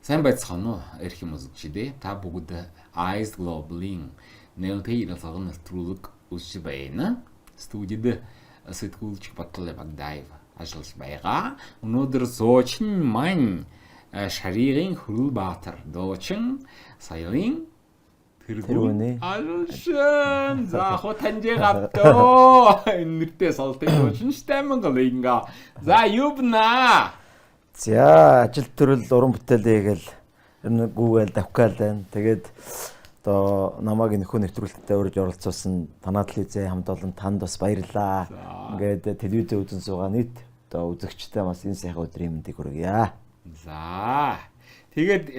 Сайн байцгаана уу? Эрх юм үзэгчдээ. Та бүгд Eyes Global-ийн нэлээд ирэлцэн нэвтрүүлэг үзэж байна. Студид сэтгүүлч Батлаа Багдааев ажиллаж байгаа. Өнөөдөр зоочин маань Шарийн Хөрөлбаатар доочин саяын тэргүүний ажлын за хотанжээ гавтоо нэртэй салтыг зоочин стамингалинга за юбна. За ажил төрөл уран бүтээл хийгээл ер нь Google давхгаал байна. Тэгээд одоо намайг нөхөө нэвтрүүлэгтээ урьж оролцуулсан танаа телевизээ хамт олон танд бас баярлалаа. Ингээд телевизээ үзэн суугаа нийт одоо үзэгчтэй бас энэ сайхан өдрийн мэндийг хүргье. За тэгээд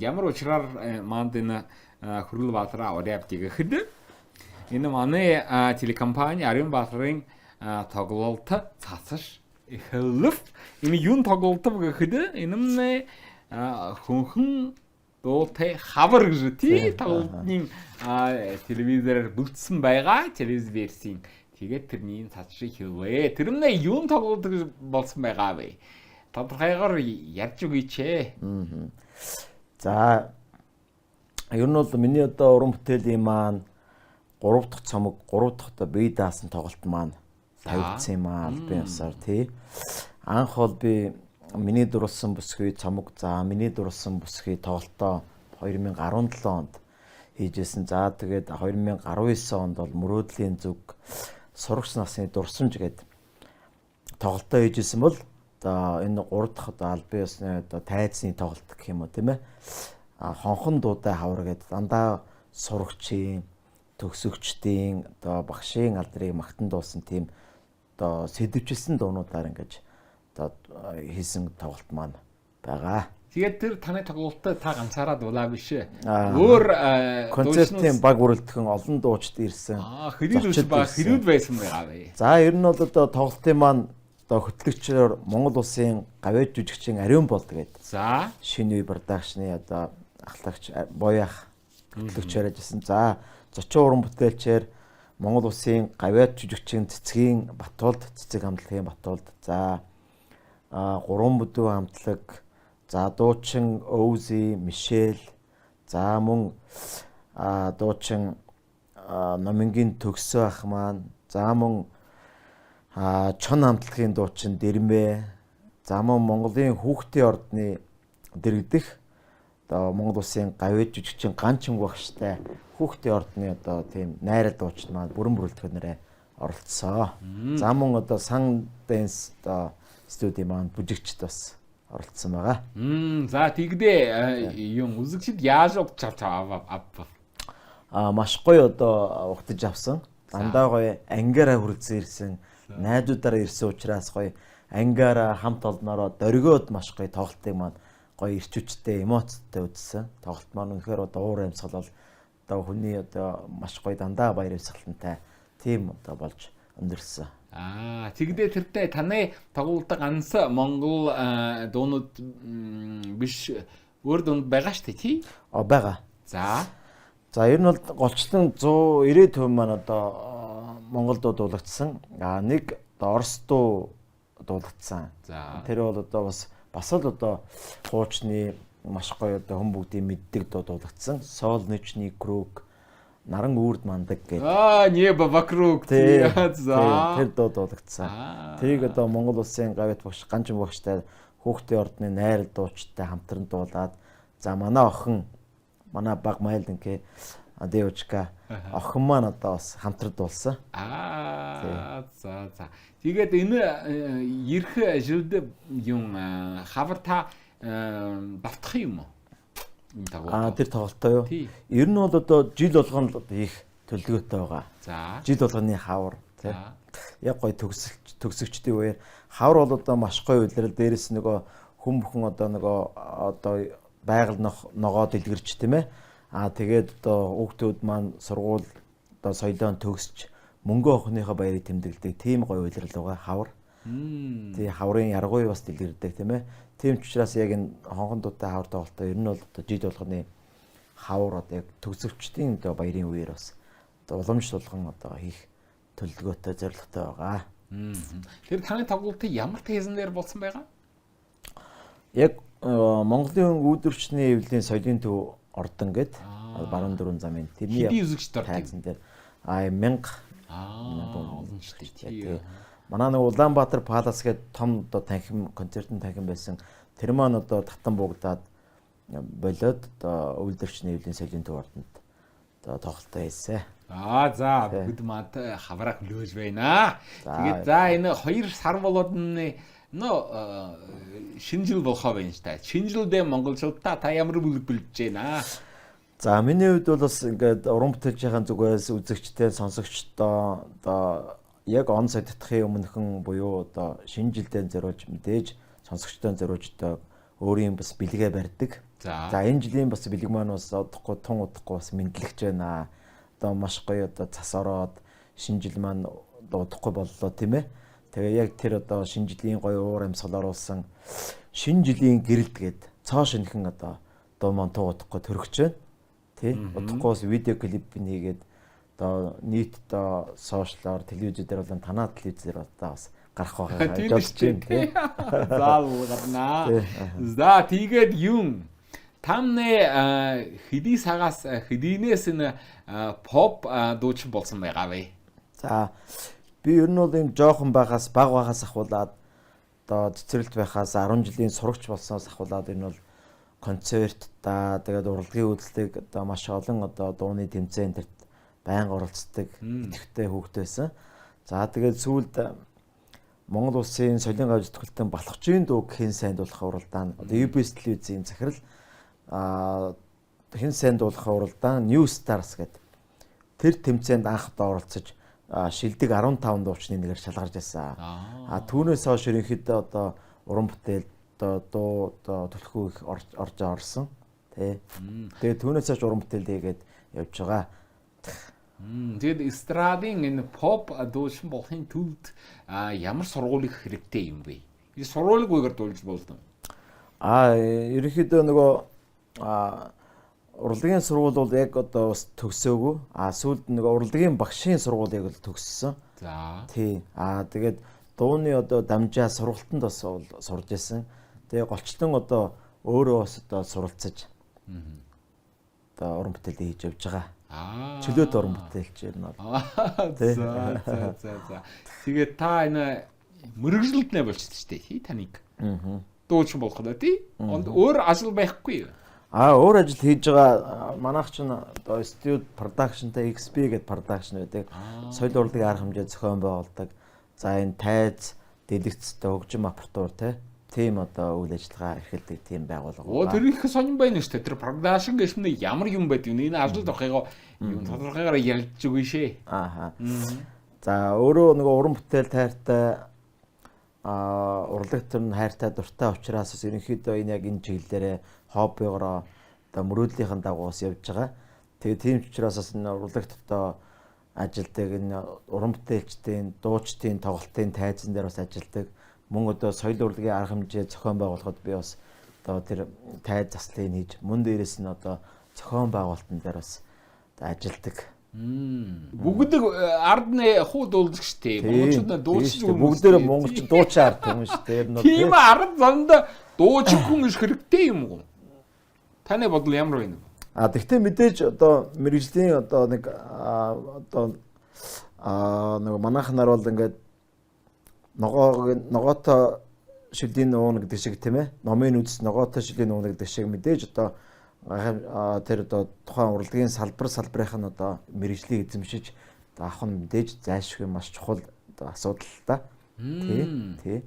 ямар учраас манд энэ Хөрөлбаатараа оряавтыг гэхэд энэ манай телекомпани Ариунбаатарын тоглолт цацаш эхлэв. Энэ юун тоглолт гэхэд энэ хөнхөн дуутай хавар гэж тий тоглолтын телевизээр бүтсэн байгаа телевиз версийн. Тэгээд тэрний цацшиг хийвээ. Тэр нь юун тоглолт болсон байгаа вэ? Тодорхойгоор ярьж өгөөч ээ. За ер нь бол миний одоо уран бүтээлийн маань 3 дахь цомог 3 дахь одоо бие даасан тоглолт маань тавигдсан юм аа албан ёсоор тий. Анх бол би миний дурлсан бүсгүй цомог за миний дурлсан бүсгүй тоглолтоо 2017 онд хийжсэн. За тэгээд 2019 онд бол мөрөөдлийн зүг сурагч насны дурсамж гэдэг тоглолтоо хийжсэн бол одоо энэ 3 дахь одоо албан ёсны одоо тайзны тоглолт гэх юм уу тийм ээ. Хонхон дуудай хавар гэдэг дандаа сурагчийн төгсөгчдийн одоо багшийн алдрыг магтан дуулсан тийм одоо сэдвчилсэн дуунуудаар ингэж одоо хийсэн тоглолт маань байгаа. Тэгээд тэр таны тоглолтод та ганцаараа дуулаа биш ээ. Өөр концертын баг бүрэлдэхүүн олон дуучид ирсэн. Хэрүүд байсан байгаа вэ? За ер нь бол одоо тоглолтын маань одоо хөтлөгчөөр Монгол улсын гавьяа жүжигчин Ариун болд гэдэг. За шинэ үе продакшны одоо ахлагч боёах хөтлөгчөөр ажилласан. За зочин уран бүтээлчээр Монгол улсын гавьяа жүжигчин Цэцгийн Батуулд Цэцэг хамтлагийн Батуулд. За гурван бүдүүн хамтлаг. За дуучин Өвзи, Мишель. За мөн дуучин Номингийн Төгсөө ах маань. За мөн Чон хамтлагийн дуучин Дэрмэ. За мөн Монголын хүүхдийн ордны дэрэгдэх одоо Монгол улсын гавьяа жүжигчин Ганчин багштай хүүхдийн ордны одоо тийм найрал дуучин маань бүрэн бүрэлдэхүүнээрээ оролцсон. За мөн одоо Сан Dance одоо студи маань бүжигчд бас оролцсон байгаа. За тэгдээ юм үзэгчд яаж удаж авав? Маш гоё одоо угтаж авсан. Дандаа гоё ангиараа хүрэлцэн ирсэн. Найдуудаараа ирсэн учраас гоё ангиараа хамт олноороо дөргөөд маш гоё тоглолтыг маань гоё ирчүүчтэй эмоцтой үзсэн. Тоглолт маань үнэхээр одоо уур амьсгал бол одоо хүний одоо маш гоё дандаа баяр баясгалантай тийм одоо болж өндөрсөн. Тэгдээ тэртээ таны тоглолт ганц Монгол дуунууд биш өөр дунд байгаа шүү дээ тий? Байгаа. За ер нь бол голчлон 190% маань одоо Монгол дуу дуулагдсан. Нэг одоо Орос дуу дуулагдсан. Тэр бол одоо бас л одоо хуучны маш гоё одоо хүн бүгдийн мэддэг дуу дуулагдсан. Солнечний круг наран үрд мандаг гэдэг. Неба вокруг. За. Тэр дуу дуулагдсан. Тэрийг одоо Монгол улсын гавьяа багш Ганчин багштай хүүхдийн ордны найрал дуучтай хамтран дуулаад за манай охин манай баг майлдэнхэ Девочка охин маань одоо бас хамтран дуулсан. За. Тэгээд энэ ирэх жилд юм хавар та давтах юм уу? Тэр тоглолтоо юу? Ер нь бол одоо жил болгоно л хийх төлөвлөгөөтэй байгаа. Жил болгоны хавар тий. Яг гоё төгсөгчдийн үеэр хавар бол одоо маш гоё үйлрэл дээрээс нөгөө хүн бүхэн одоо байгаль ногоо дэлгэрч тийм ээ. Тэгээд одоо хүүхдүүд маань сургууль одоо соёлоо төгсч мөнгө охиныхоо баярыг тэмдэглэдэг тийм гоё үйлрэл байгаа хавар. Тий хаврын яргуй бас дэлгэрдэг тийм ээ. Тийм ч учраас яг энэ хонхон дуутай хавар тоглолтоо ер нь бол одоо жил болгоны хавар одоо яг төгсөгчдийн одоо баярын үеэр бас одоо уламж тулган одоо хийх төлөвлөгөөтэй зорилготой байгаа. Тэр таны тоглолтын ямар тезэн дээр болсон байгаа? Яг Монголын үүдвэрчний эвлэлийн соёлын төв ордон гээд баруун дөрвөн замын тэрний Хэдийн үзэгчд ордог? тайзан дээр 1000 олон шүү дээ. манай нэг Улаанбаатар Палас гээд том одоо танхим концертын танхим байсан. Тэр маань одоо татан буугдаад болоод одоо үүдвэрчний эвлэлийн соёлын төв ордонд одоо тоглолтоо хийсэн. За бүгд мад хавраа хөлөөж байна. Тэгээд за энэ 2 сар болоод шинэ жил болохоо байна шүү дээ. Шинэ жилдээ монголчуудаа та ямар бүлэг бэлдэж байна? За миний хувьд бол бас ингээд уран бүтээлч байгаа зүгээс үзэгчтэй сонсогчдоо одоо яг он содтохын өмнөхөн буюу одоо шинэ жилдээ зориулж мэдээж сонсогчдоо зориулж одоо өөрийн бас бэлгээ барьдаг. За энэ жилийн бас бэлэг маань бас удахгүй тун удахгүй бас мэдлэгч байна. Одоо маш гоё одоо цас ороод шинэ жил маань удахгүй боллоо тийм ээ. Тэгээ яг тэр одоо шинэ жилийн гоё уур амьсгал оруулсан шинэ жилийн гэрэлд гээд цоо шинхэн одоо дуу маань туудахгүй төрөгч байна. Тий? Удахгүйс видео клип хийгээд одоо нийт одоо сошиалар телевизээр болон танаа телевизээр одоо бас гарах байгаа гэж бодож байна тий. Заавал гарнаа. За тэгээд юм тамны хэдий сагаас хэдийнээс н поп дуучин болсон байгаа вэ? За би ер нь бол юм жоохон багаас баг багаас ахуулаад одоо цэцэрлэгт байхаас 10 жилийн сурагч болсноос ахуулаад энэ бол концерт та тэгээд урлагийн үйлдэлийг одоо маш олон одоо дууны тэмцээн дээр байнга оролцдог идэвхтэй хүүхэд байсан. За тэгээд сүүлд Монгол улсын соёлын гавь зүтгэлтэн балхчийн дуу хэн сайн дуулах уралдаан одоо UBS телевизийн захирал хэн сайн дуулах уралдаан New Stars гэдэг тэр тэмцээнд анх удаа оролцож шилдэг 15 дуучны нэгээр шалгарч байсан. Түүнээс хойш ерөнхийдөө одоо уран бүтээл одоо дуу төлхөө их орсон тий. Тэгээд түүнээс хойш уран бүтээл хийгээд явж байгаа. Тэгээд эстрадын энэ поп дуучин болохын тулд ямар сургуулийг хэрэгтэй юм бэ? Энэ сургуулийг үгээр дуулж болно. Ерөнхийдөө нөгөө урлагийн сургууль бол яг одоо бас төгсөөгүй. Сүүлд нөгөө урлагийн багшийн сургуулийг бол төгссөн. За. Тий. Тэгээд дууны одоо дамжаа сургалтанд бас сурж исэн. Тэгээ голчлон одоо өөрөө бас одоо суралцаж одоо уран бүтээл хийж явж байгаа. Чөлөөт уран бүтээлч юм аа. За. Тэгээд та энэ мэрэгжилд нэ болчихсон шүү дээ. Таныг. Дуучин болох нь тий. Өөр ажил байхгүй юу? Өөр ажил хийж байгаа манайх ч одоо студ продакшнтай XP гэдэг продакшн байдаг. Соёл урлагийн арга хэмжээ зохион байгуулдаг. За энэ тайз, дэлгэцтэй хөгжим апартуур тийм одоо үйл ажиллагаа эрхэлдэг тийм байгууллага. Тэр их сонирн байна шүү дээ. Тэр продакшн гэж нь ямар юм байдаг вэ? Энэ ажил авахыгаа юм тодорхойгоор ялж өгнө шээ. За өөрөө нөгөө уран бүтээл тайртай урлагт нь хайртай дуртай учраас ерөнхийдөө энэ яг энэ чиглэлээрээ хоббигоор одоо мөрөөдлийнхэн дагуу явж байгаа. Тэгээ тийм ч учраас бас энэ урлагт одоо ажилдаг энэ уран бүтээлчдийн, дуучдын, тоглолтын тайзан дээр бас ажилдаг. Мөн одоо соёл урлагийн арга хэмжээ зохион байгуулахад би бас одоо тэр тайз заслыг хийж мөн дээрээс нь одоо зохион байгуулалтан дээр бас ажилдаг. Бүгд ард нь хуу дуулдаг штеп. Монголчууд дуулчих юм. Бүгдээр монголч дуучин ард юм штеп. Тийм ард занда дуучих хүн хэрэгтэй юм уу? Таны бодол ямар байна? Тэгтээ мэдээж одоо мэрэгжлийн одоо нэг одоо нэг манайх нар бол ингээд ногоотой шилийн нууна гэдэг шиг тийм ээ. Номын үдс ногоотой шилийн нууна гэдэг шиг мэдээж одоо тэр одоо тухайн урлагийн салбарынх нь одоо мэрэгжлийг эзэмшиж авах нь мэдээж зайлшгүй маш чухал асуудал л да. Тий.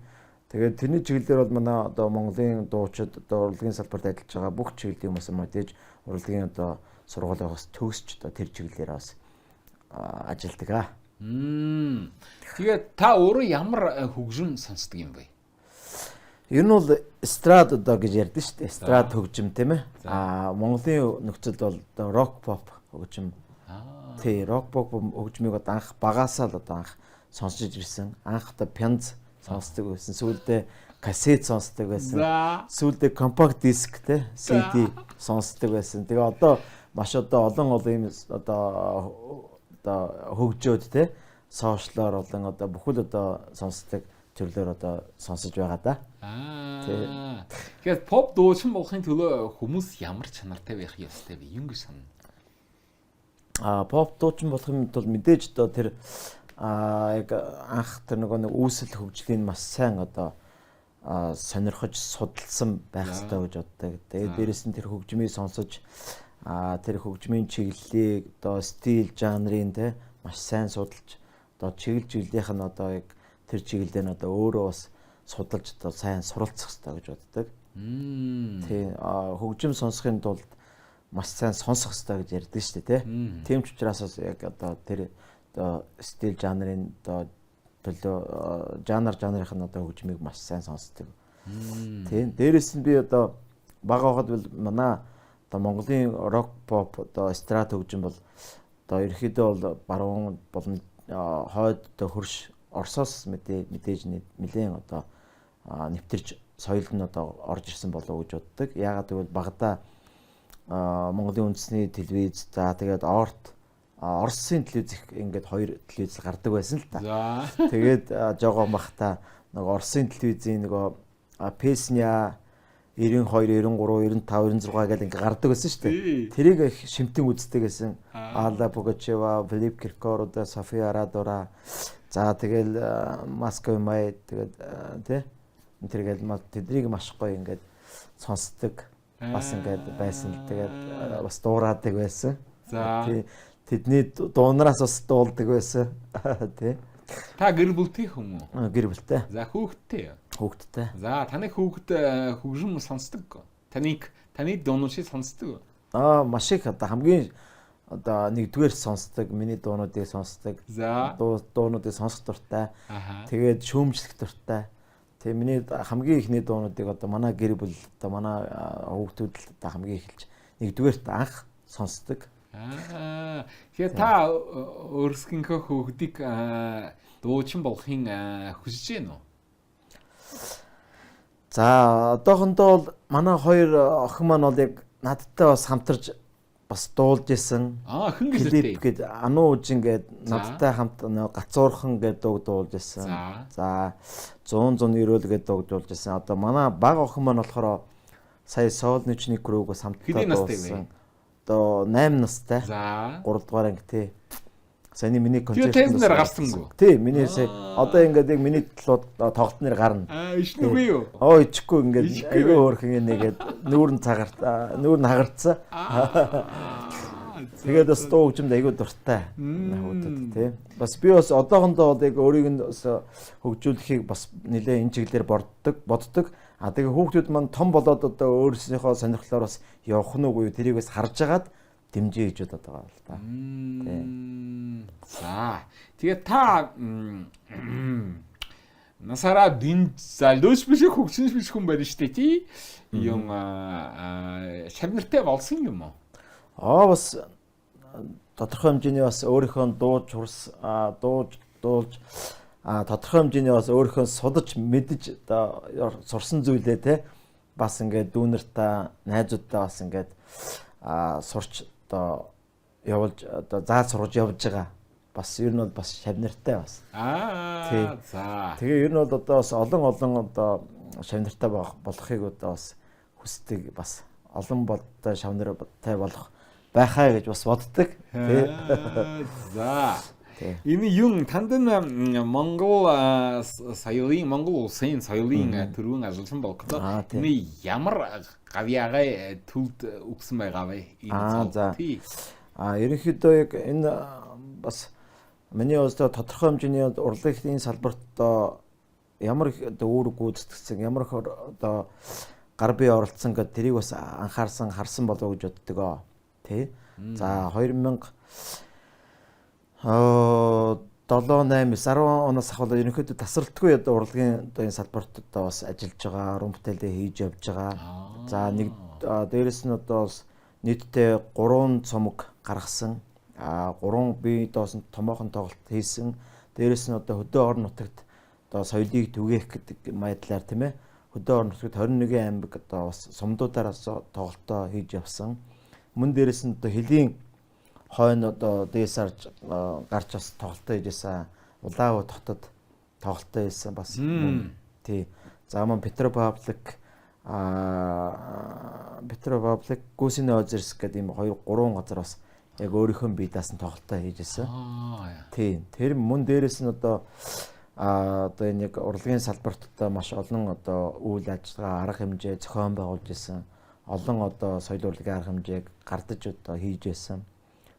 Тэгээд тэрний чиглэлээр бол манай одоо Монголын дуучид одоо урлагийн салбарт ажиллаж байгаа бүх чиглэлийн хүмүүс мэдээж урлагийн одоо сургуулиас төгсч одоо тэр чиглэлээр бас ажилладаг. Тэгээд та өөрөө ямар хөгжим сонсдог юм бэ? Ер нь бол эстрад одоо гэж ярьдэн шүү дээ. Эстрад хөгжим тийм ээ. Монголын нөхцөлд бол одоо рок поп хөгжим. Тий, рок поп хөгжмийг одоо анх багасаа л одоо анх сонсож ирсэн. Анх одоо пянз сонсдог байсан. Сүүлдээ кассет сонсдог байсан. Сүүлдээ компакт диск те CD сонсдог байсан. Тэгээ одоо маш одоо олон ийм одоо хөгжөөд те сошиалар болон одоо бүхэл одоо сонсдог төрлөөр одоо сонсож байгаа да. Тэгэхээр pop дуучин болохын төлөө хүмүүс ямар чанартай байх ёстой вэ? Юу гэж санана? Pop дуучин болохын тулд мэдээж одоо тэр яг анх тэр нэг үүсэл хөгжлийн маш сайн одоо сонирхож судалсан байх хэрэгтэй гэж боддог. Тэгээд дээрэс нь тэр хөгжмийг сонсож тэр хөгжмийн чиглэлийг одоо стил, жанрын те маш сайн судалж одоо чиглэл чиглэлийнх нь одоо яг тэр чиглэлээр нь одоо өөрөө бас судалж одоо сайн суралцах хэрэгтэй гэж боддог. Тийм хөгжим сонсохын тулд маш сайн сонсох хэрэгтэй гэж ярьдаг шүү дээ тийм ч учраас бас яг одоо тэр одоо стил жанрын одоо төлөө жанрынх нь одоо хөгжмийг маш сайн сонсдог. Тийм дээрэс нь би одоо бага байхад бол манай одоо Монголын рок поп одоо эстрад хөгжим бол одоо ерөөхдөө бол баруун болон хойд одоо хөрш Оросоос мэдээж нэлээд одоо нэвтэрч соёл нь одоо орж ирсэн болов гэж боддог. Яагаад гэвэл багада Монголын үндэсний телевиз за тэгээд Оросын телевиз ингээд хоёр телевиз гардаг байсан л та. Тэгээд жогоо махта нэг Оросын телевизийн нөгөө Песня 92, 93, 95, 96 гэдэг ингээд гардаг байсан шүү дээ. Тэрийг их шимтэн үздэг гэсэн. Алла Пугачева, Филипп Киркоров, София Радора. За тэгэл Москва май тэгээд тий тэргээл тэднийг маш гоё ингээд сонсдог. Бас ингээд байсан л тэгээд бас дуурайдаг байсан. За тэдний дуунараас бас дуулдаг байсан. Тий. Та гэр бүлтэй хүмүүс? Гэр бүлтэй. За хүүхэдтэй. Хүүхэдтэй. За таны хүүхэд хөгжим сонсдог. Таны дуунуудыг сонсдог. Маш их одоо хамгийн одоо нэгдүгээр сонсдог, миний дуунуудыг сонсдог. За дуунуудыг сонсох дуртай. Тэгээд шүүмжлэх дуртай. Тэгээ миний хамгийн ихний дуунуудыг одоо манай гэр бүл одоо манай хүүхдүүд л одоо хамгийн эхэлж нэгдүгээрт анх сонсдог. Тэгэхээр та өөрсгийнхөө хүүхдийг дуучин болохын хүсэж байна уу? За одоохондоо бол манай хоёр охин маань бол яг надтай бас хамтарч бас дуулж исэн. Хэн гэлтэй? Гэд Ану Ужин гээд надтай хамт гацуурхан гээд дуулж исэн. За 190 гээд дуулж исэн. Одоо манай баг охин маань болохоор сая Солнечный кругоос хамтдаа дуулсан. Одоо 8 настай. За 3 дугаар анги тий. Саяны миний концерт дээр гарсангүй. Тий, миний сая одоо ингээд яг миний тоглолтноор гарна. Ичнэгүй юу? Ичгүй ингээд айгүй хөөрхөн нэгээд нүүрэн хагарцсан. Тэгээд бас дуу хөгжимд айгүй дуртай хүүдэд тий. Бас би бас одоохондоо яг өөрийг нь хөгжүүлэхийг бас нэлээ энэ чиглэлээр боддог. Тэгээ хүүхдүүд маань том болоод одоо өөрсдийнхөө сонирхлоор бас явах нь үгүй тэрийг бас харж агаад дэмжиж гэж бодоод байгаа л та. За тэгээд та насаараа залуус биш хөгжинч биш хүн байна штэ тий. Юм шавнартай болсон юм уу? Бас тодорхой хэмжээний бас өөрийнхөө дуулж тодорхой хэмжээний бас өөрийнхөө судаж мэдж одоо сурсан зүйлээ те бас ингээд дүүнэртээ найзуудтай бас ингээд сурч одоо явуулж одоо зааж сурж явж байгаа. Бас ер нь бол бас шавнартай бас. За. Тэгээ ер нь бол одоо бас олон одоо шавнартай болохыг одоо бас хүсдэг бас олон болтой шавнартай болох байхаа гэж бас боддог. За. Энэ юм танд Монгол соёлын Монгол улсын соёлын төрийн ажилласан болгоход энэ ямар гавьяагай төлд өгсөн байгаа вэ? За. Ерөнхийдөө яг энэ бас миний өөртөө тодорхой хэмжээний урлагийн салбарт ямар их үүрэг гүйцэтгэсэн, ямар их одоо гар бие оролцсон гэдэг тэрийг бас харсан болов уу гэж боддог. Тэ. За 7-8-10 оноос ахвал ерөнхийдөө тасралтгүй одоо урлагийн одоо энэ салбарт одоо бас ажиллаж байгаа, уран бүтээлээ хийж явж байгаа. За нэг дээрэс нь одоо бас нийтдээ 3 цомог гаргасан. 3 бие доосон томоохон тоглолт хийсэн. Дээрэс нь одоо хөдөө орон нутагт одоо соёлыг түгээх гэдэг байдлаар тийм ээ. Хөдөө орон нутагт 21 аймаг одоо бас сумдуудаар тоглолтоо хийж явсан. Мөн дээрэс нь одоо хөлийн хойно одоо дээсарж гарч бас тоглолтоо хийжсэн. Улаанбаатар хотод тоглолттой байсан бас. Тий. За мөн Петропавлик Гүсиний Озерс гэдэг ийм 2-3 газар бас яг өөрийнхөө бие даасан тоглолтоо хийжсэн. Тий. Тэр мөн дээрэс нь одоо энэ яг урлагийн салбарт одоо маш олон одоо үйл ажиллагаа арга хэмжээ зохион байгуулж исэн. Олон одоо соёл урлагийн арга хэмжээг гардаж одоо хийж исэн.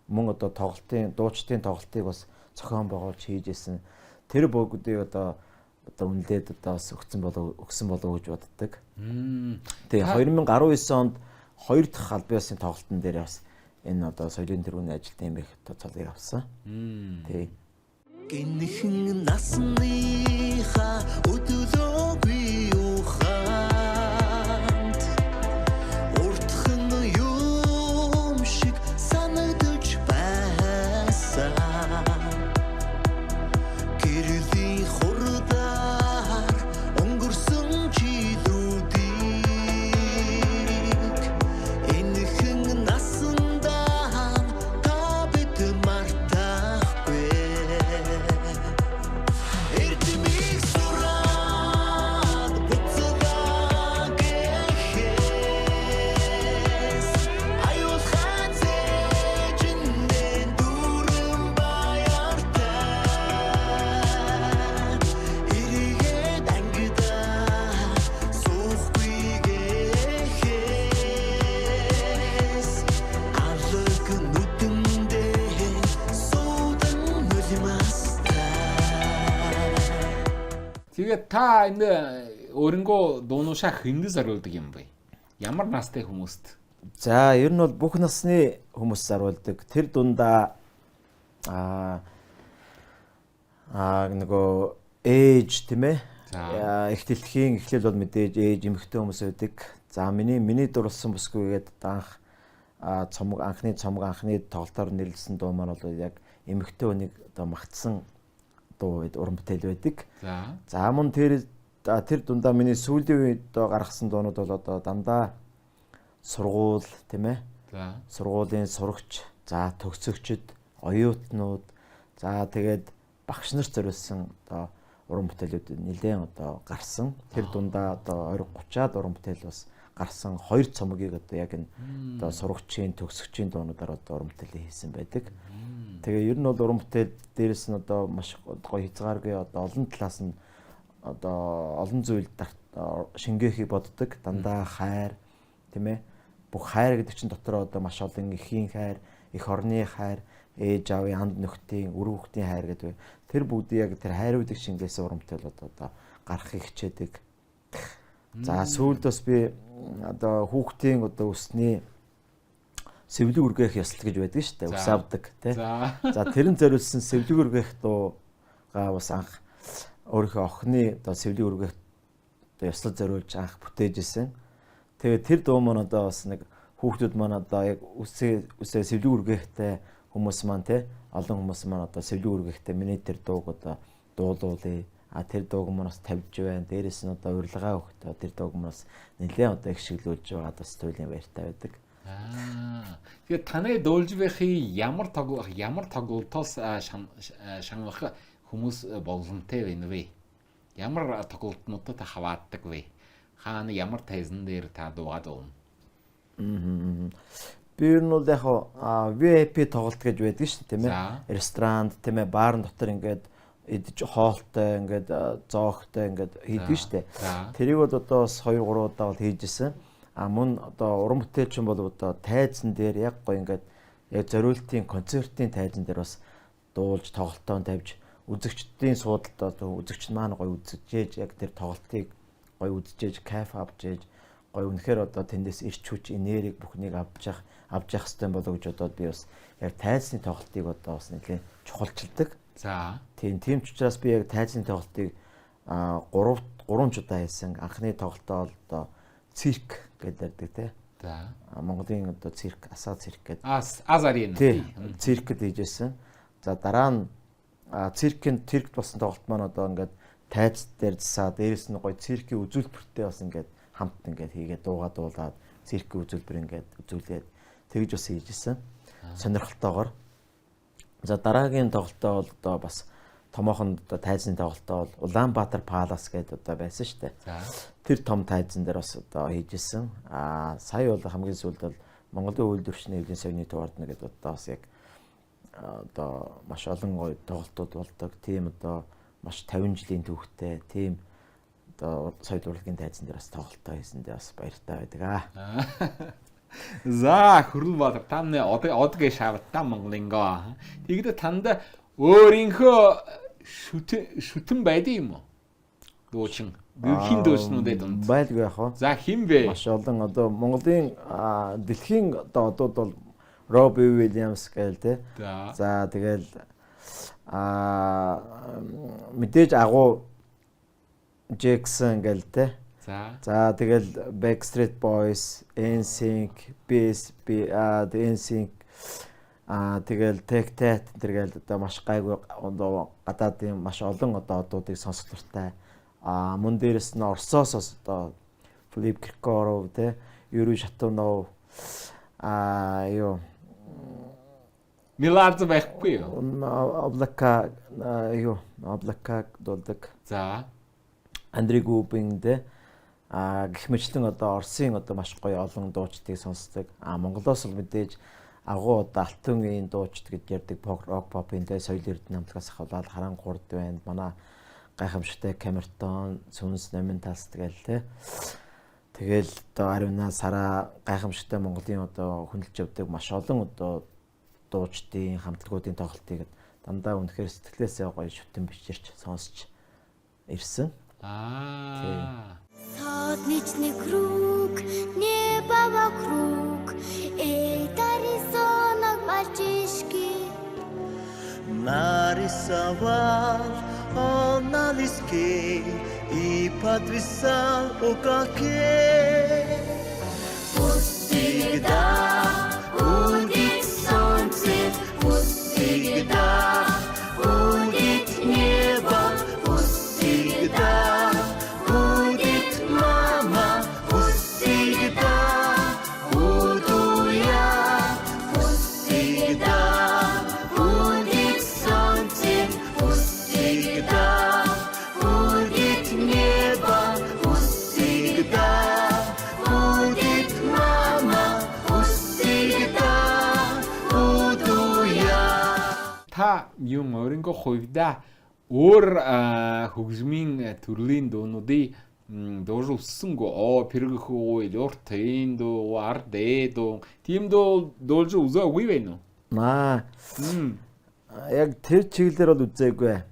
Мөн одоо дуучдын тоглолтыг бас зохион байгуулж хийж исэн. Тэр бүгдийг одоо үнэлээд одоо бас өгсөн болов гэж боддог. Тэгээ 2019 онд 2 дахь албан ёсны тоглолтын дээр бас энэ одоо соёлын тэргүүний ажилд юм их цолыг авсан. Тий. Гинхэн насныхаа өдөлөө би ухаанд уртхан юм шиг санагдаж байсан. Гэрлийн хурдаар өнгөрсөн жилүүдийг энэхэн насандаа та бид мартахгүй. Эрдмийг сураад буцаага гэхээс аюулхан зэжиндээ дүрэн баяртай эргээд ангидаа суухгүй гэхээс алг нүдэндээ суудан нулимастай. Тэгээд та энэ өөрөнгөө дуунуушаа хэнд зориулдаг юм бэ? Ямар настай хүмүүст? За ер нь бол бүх насны хүмүүс заруулдаг. Тэр дундаа нөгөө ээж тийм ээ. Их дэлхийн эхлэл бол мэдээж ээж эмэгтэй хүмүүс байдаг. За миний дурлсан бүсгүй гэдэг анх анхны тоглолтоор нэрлсэн дуу маань бол яг эмэгтэй хүнийг одоо магтсан дуу уран бүтээл байдаг. За мөн тэр дундаа миний сүүлийн үед гаргасан дуунууд бол одоо дандаа сургууль тийм ээ. Сургуулийн сурагч, за төгсөгчд, оюутнууд, за тэгээд багш нарт зориулсан одоо уран бүтээлүүд нэлээд одоо гарсан. Тэр дундаа одоо 20-30-аад уран бүтээл бас гарсан. 2 цомгийг одоо яг энэ одоо сурагчийн, төгсөгчийн дуунуудаар одоо уран бүтээлээ хийсэн байдаг. Тэгээ ер нь бол уран бүтээл дээрэс нь одоо маш гоё хязгааргүй одоо олон талаас нь одоо олон зүйл шингээхийг боддог. Дандаа хайр тийм ээ. Бүх хайр гэдэг чинь дотроо одоо маш олон эхийн хайр, эх орны хайр, ээж аавын анд нөхдийн, үр хүүхдийн хайр гэдэг. Тэр бүгдийг яг тэр хайруудыг шингээсэн уран бүтээл одоо гаргахыг хичээдэг. За сүүлд бас би одоо хүүхдийн одоо өсний сэвлэг үргэх ёслол гэж байдаг шүү дээ. Ус авдаг тий. За тэрэн зориулсан сэвлэг үргэх дуугаа бас анх өөрийнхөө охины одоо сэвлэг үргэх одоо ёслол зориулж анх бүтээж исэн. Тэгээ тэр дуу маань одоо бас нэг хүүхдүүд маань одоо яг үсээ сэвлэг үргэхтэй хүмүүс маань тий олон хүмүүс маань одоо сэвлэг үргэхтэй миний тэр дууг одоо дуулуулъя. Тэр дууг маань бас тавьж байна. Дээрээс нь одоо урилга өгөхдөө тэр дууг маань бас нэлээд одоо их шиглүүлж байгаа бас туйлын баяртай байдаг. Тэгээд таны дуулж байхын ямар тоглолтоос шангах хүмүүс боломжтой байна вэ? Ямар тоглолтнуудад та хавааддаг вэ? Хаана ямар тайзан дээр та дуугаад байна? Би ер нь бол яг VIP тоглолт гэж байдаг шүү дээ тийм ээ. Ресторанд тийм ээ, баарн дотор ингээд идэж хоолтой ингээд зоогтой ингээд хийдэг шүү дээ. Тэрийг бол одоо бас 2-3 удаа бол хийжсэн. Мөн одоо уран бүтээлчин бол одоо тайзан дээр яг гоё ингээд яг зориултын концертын тайзан дээр бас дуулж тоглолтоо тавьж үзэгчдийн суудалд одоо үзэгч маань гоё үзэж яг тэр тоглолтыг гоё үзэж кайф авч ээж гоё үнэхээр одоо тэндээс ирч хүч энерги бүхнийг авч явах хэрэгтэй болоо гэж бодоод би бас яг тайзны тоглолтыг одоо бас нэлээд чухалчилдаг. За. Тийм ч учраас би яг тайзны тоглолтыг 3 удаа хийсэн. Анхны тоглолтоо бол одоо цирк гэдэг тий. За. Монголын одоо цирк, асаа цирк гэдэг. Азарин. Тий. Циркэд хийжсэн. За дараа нь циркт болсон тоглолт маань одоо ингээд тайз дээр засаа дээрэс нь гоё циркийн үзүүлбэртэй бас ингээд хамт ингээд хийгээд дуулаад циркийн үзүүлбэр ингээд үзүүлээд тэгж бас хийжсэн. Сонирхолтойгоор. За дараагийн тоглолтоо бол одоо бас томоохон одоо тайзны тоглолтоо бол Улаанбаатар Палас гэдэг одоо байсан шүү дээ. За. Тэр том тайзан дээр бас одоо хийжсэн. Сая бол хамгийн сүүлд бол Монголын үйлдвэрчний хэвлэлийн соёлын төвөрднө гэдэг одоо бас яг одоо маш олон гоё тоглолтууд болдог. Тийм одоо маш 50 жилийн түүхтэй тийм одоо соёл урлагийн тайзан дээр бас тоглолтоо хийсэндээ бас баяртай байдаг. За Хүрлбаатар тамны одгийн шавтаа Монголынгаа. Тэгэхдээ танд өөрийнхөө шүтэн байдаг юм уу? Дуучин. Хин дууснуудад донд. Байлгүй яах вэ? За хин бэ? Маш олон одоо Монголын дэлхийн одоо одууд бол Робби Уильямс гээл те. За тэгэл мэдээж агуу Джексон гээл те. За тэгэл Backstreet Boys, NSYNC, BSB, NSYNC тэгэл Tech-Tat тэргээл одоо маш гайгүй одоо гадаадын маш олон одоо одуудыг сонсох дуртай. Мөн дээрэс нь Оросоос одоо Филипп Киркоров те, Юрий Шатунов юу Милард байхгүй юу? Облака дуулдаг. За. Андрей Губин те гэх мэтлэн одоо Оросын одоо маш гоё олон дуучдыг сонсдог. Монголоос л мэдээж агуу одоо алтан үеийн дуучид гэж ярьдаг рок попын тэ соёл эрдэнэ хамтлагаас ахвал Харангуурд байна. Манай гайхамшигтай Камертон, Сүнс Номинталс тэгэл тэ. Тэгэл одоо Аривна Сара гайхамшигтай Монголын одоо хөндлөж явдаг маш олон одоо дуучдын хамтлагуудын тоглолтыг дандаа үнэхээр сэтгэлээсээ гоё шүтэн бичирч сонсч ирсэн. Солнечный круг, небо вокруг, это рисунок мальчишки. Нарисовал он на листке и подвисал у коке. Пусть всегда будет солнце, пусть всегда будет небо, пусть всегда будет мама, пусть всегда буду я, пусть всегда будет солнце, пусть всегда будет небо, пусть всегда будет мама, пусть всегда буду я. Та юм өөрийнхөө хувьдаа өөр хөгжмийн төрлийн дуунуудыг дууж өссөнгөө пэргэх үү, лортын дуу, ардэ дуу, тийм дуу дуулж үзээгүй байна уу? Яг тэр чиглэлээр бол үзээгүй.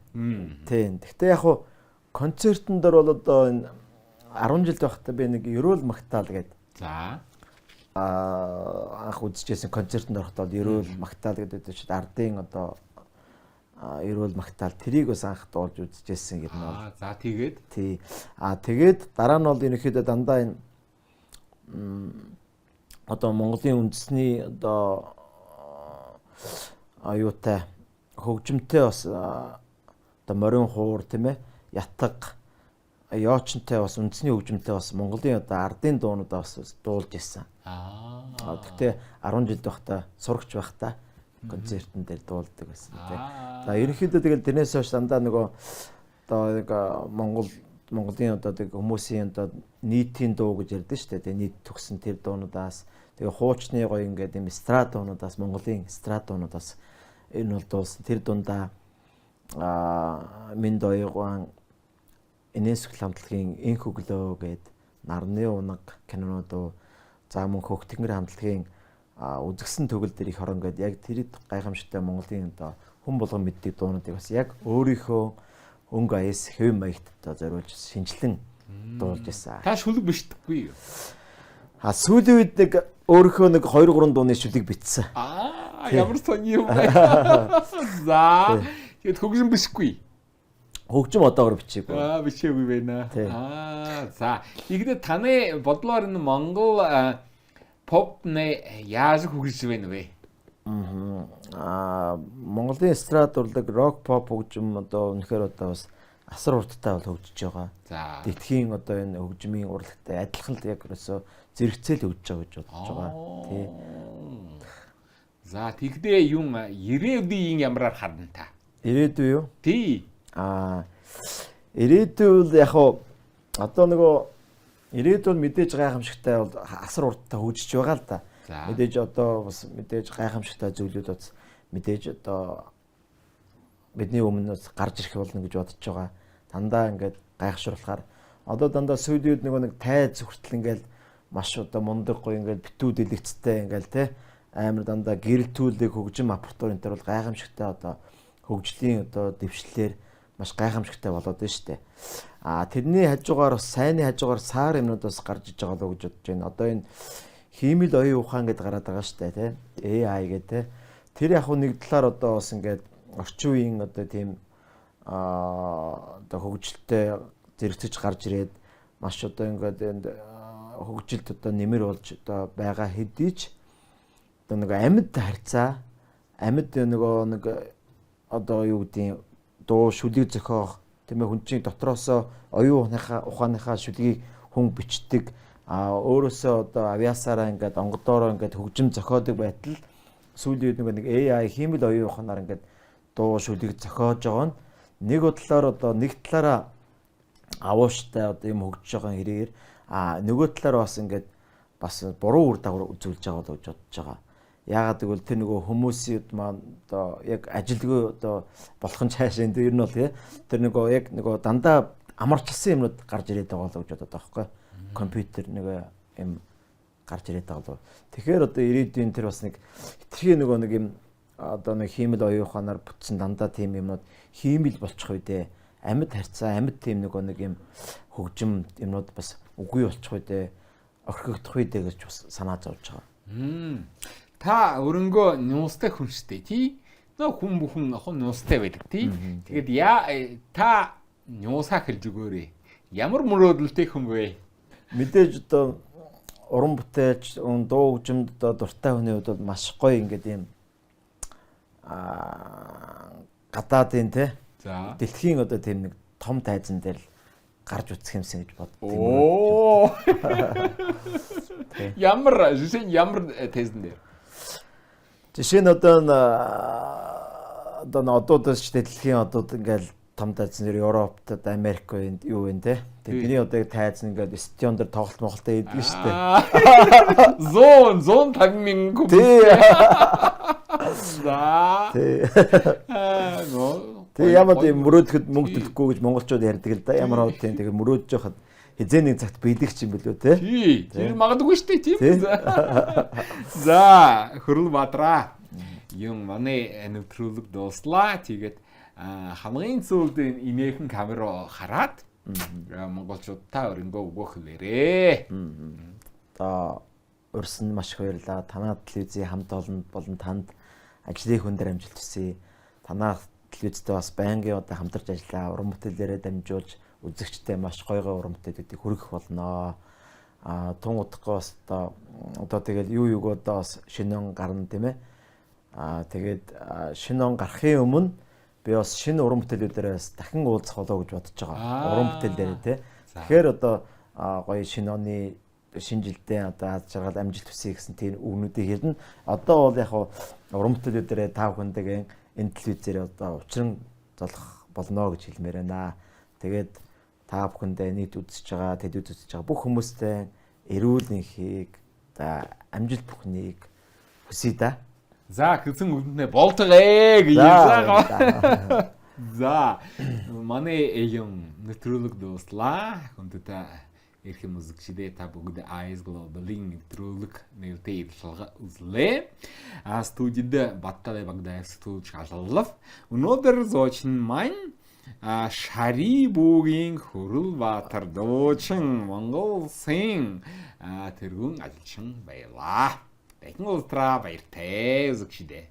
Тийм. Гэхдээ яг хуу концертн дээр бол одоо энэ 10 жил байхдаа би нэг Ерөөл Магтаал гэдэг. За. Анх үзчихсэн концертн дээр байхдаа Ерөөл Магтаал гэдэг чинь ардын одоо Ерөөл Магтаал тэрийг бас анх дуулж үзчихсэн гэх нь бол. За тэгээд тий. Тэгээд дараа нь бол ерөнхийдөө дандаа энэ одоо Монголын үндэсний одоо аюутай хөгжимтэй бас одоо морин хуур тийм ээ ятг яочнтай бас үндэсний хөгжимтэй бас Монголын одоо ардын дуунуудаа бас дуулж ирсэн. Гэхдээ 10 жил байхдаа сурагч байхдаа концертн дээр дуулдаг байсан тийм. За ерөнхийдөө тэгэл тэрнээс хойш дандаа нөгөө одоо нэг Монголын одоо тэг хүмүүсийн одоо нийтийн дуу гэж ярьдэн шүү дээ. Нийт төгсөн тэр дуунуудаас тэгээ хуучны гоё ингээд юм эстрад дуунуудаас Монголын эстрад дуунуудаас энэ бол дуулсан. Тэр дундаа Минд оёгоон Инэсгэл хамтлагийн Инх өглөө гээд Нарны унаг кинонууд за мөн Хөгтөнгөр хамтлагийн үзэгсэн төгөл дээр их хорон гээд яг тэр гайхамшигтай Монголын одоо хүн болгон мэддэг дуунуудыг бас яг өөрийнхөө өнгө аяс хэв маягт одоо зориулж шинжилэн дуулж байсан. Та шүлэг бичдэггүй юу? Сүүлийн үед нэг өөрийнхөө нэг 2 3 дууны шүлэг бичсэн. Ямар сони юм бэ? За. Тэгэд хөгжим бихгүй. Хөгжим одоогор бичээгүй. Бичээгүй байна. За. Тэгэд таны бодлоор энэ Монгол поп нэ яаж хөгжиж байна вэ? Монголын эстрад урлаг рок поп хөгжим одоо үнэхээр одоо бас асар урттай бол хөгжиж байгаа. За. Дэлхийн одоо энэ хөгжмийн урлагтай адилхан л яг ерөөсөө зэрэгцээл хөгжиж байгаа гэж бодож байгаа. Тий. За тэгдээ юм ирээдүйн ямраар харна та? Ирээдүй юу? Тий. Ирээдүйд яг одоо нөгөө ирээдүйд мэдээж гайхамшигтай бол асар урттай хөгжиж байгаа л да. Мэдээж одоо бас мэдээж гайхамшигтай зүйлүүд бас мэдээж одоо бидний өмнөөс гарч ирэх болно гэж бодож байгаа. Дандаа ингээд гайхшруулахаар одоо дандаа сүүлийн үед нэг тайз хүртэл ингээд маш одоо мундаг гоё ингээд битүүд дэлгэцтэй ингээд те амар дандаа гэрэлтүүлэг хөгжим аппаратур энэ төр бол гайхамшигтай одоо хөгжлийн одоо дэвшлэлээр маш гайхамшигтай болоод байна шүү дээ. Тэрний хажуугаар бас сайнны хажуугаар саар юмнууд бас гарч иж байгаа л гэж бодож байна. Одоо энэ хиймэл оюун ухаан гэдээ гараад байгаа шүү дээ, тий. AI гэдэг тий. Тэр яг нэг талаар одоо бас ингээд орчин үеийн одоо тийм одоо хөгжилтэй зэрэгцэж гарч ирээд маш одоо ингээд энд хөгжилд одоо нэмэр болж одоо байгаа хэдий ч одоо нэг амьд харьцаа амьд нэг одоо юу гэдгийг дуу шүлэг зохиох тийм ээ хүн чинь дотроосоо оюун ухааныхаа шүлгийг хүн бичдэг өөрөөсөө одоо авиасаараа ингээд онгодоороо ингээд хөгжим зохиодог байтал сүүлийн үед нэг AI хиймэл оюун ухаанаар ингээд дуу шүлэг зохиож байгаа нь нэг талаар одоо нэг талаараа авууштай одоо юм хөгжиж байгаа хэрэгээр нөгөө талаар бас ингээд бас буруу үр дагавар үзүүлж байгаа л гэж бодож байгаа. Яагаад гэвэл тэр нөгөө хүмүүсийн маань одоо яг ажилгүй одоо болох нь цаашаа энэ ер нь бол тэр нөгөө яг нөгөө дандаа амарчилсан юмнууд гарч ирээд байгаа л гэж бодоод байгаа байхгүй. Компьютер нөгөө юм гарч ирээд байгаа л. Тэгэхээр одоо ирээдүйн тэр бас нэг хитрхи нөгөө нэг юм одоо нэг хиймэл оюун ухаанаар бүтсэн дандаа тийм юмнууд хиймэл болчих үедээ амьд харьцаа амьд тийм нэг юм хөгжим юмнууд бас үгүй болчих үедээ орхигдох үедээ гэж бас санаа зовж байгаа. Та өрөнгөө нуустай хүн штэ тий. Нөө хүн бүхэн нуустай байдаг тий. Тэгээд та нуусаа хэлж өгөөрэй. Ямар мөрөөдөлтэй хүн вэ? Мэдээж одоо уран бүтээлч дуу хөгжимд одоо дуртай хүний хувьд бол маш гоё ингээд юм гадаадын тий. За. Дэлхийн одоо тийм нэг том тайзан дээр л гарч үсэх юмсан гэж боддог. Ямар тайзан дээр? Жишээ нь одоо одоодос ч дэлхийн одод ингээл том тайзан дээр Европт одоо Америк юу вэ те. Тэдний одоо тайзан ингээд стадион дээр тоглолт моголтой идэг шүү дээ. 150,000 куб. За. Тэгээ ямар тийм мөрөөдлөхөд мөнгө төлөхгүй гэж монголчууд ярьдаг л да. Ямар хөө тийм тэгээ мөрөөдж яхад хизээ нэг цагт биелэх юм билүү те. Тэр магадгүй шүү дээ тийм. За, Хөрлбаатараа. Юм манай нэвтрүүлэг дууслаа. Тэгээд хамгийн сүүлд инээхэн камера хараад монголчуудаа өрөнгөө өгөх хэлээрээ. За, өрсөн маш их баярлалаа. Танаа телевизийн хамт олон болон танд ажлын хүн дээр амжилт хүсье. Танаа телевизтэй бас байнгын одоо хамтарч ажиллаа. Уран бүтээлээрээ дамжуулж үзэгчтэй маш гойгоо уран бүтээлүүдийг хүргэх болно. Тун удахгүй бас одоо тэгэл юу одоо бас шинэ он гарна тийм ээ. Тэгээд шинэ он гарахын өмнө би бас шинэ уран бүтээлүүдээр бас дахин уулзах болоо гэж бодож байгаа. Уран бүтээл дээр тий. Тэгэхээр одоо гоё шинэ оны шинэ жилдээ одоо аз жаргал амжилт хүсье гэсэн тийм үгнүүдийг хэлнэ. Одоо бол яг уран бүтээлүүдээр та бүхэндээ энэ телевизээр одоо учран золох болно гэж хэлмээр байна. Тэгээд та бүхэндээ нийт үзэж байгаа, тэд үзэж байгаа бүх хүмүүстээ эрүүл энхийг амжилт бүхнийг хүсье да. За гэсэн үгнээ болтгоо гэж байгаа. За манай юм нэвтрүүлэг дууслаа. Хүндэт эрх музикчдээ та бүгд Eyes Global-ийн нэвтрүүлэг нэртэй ирэлцээ үзлээ. Студид Батталай Багдад студиж халуулав. Өнөөдөр зочин маань Шарибуугийн Хөрлбаатар дуучин Монгол Улсын тэргүүн ажилчин байлаа. Дахин уулзраа баяртай үзэгчдээ.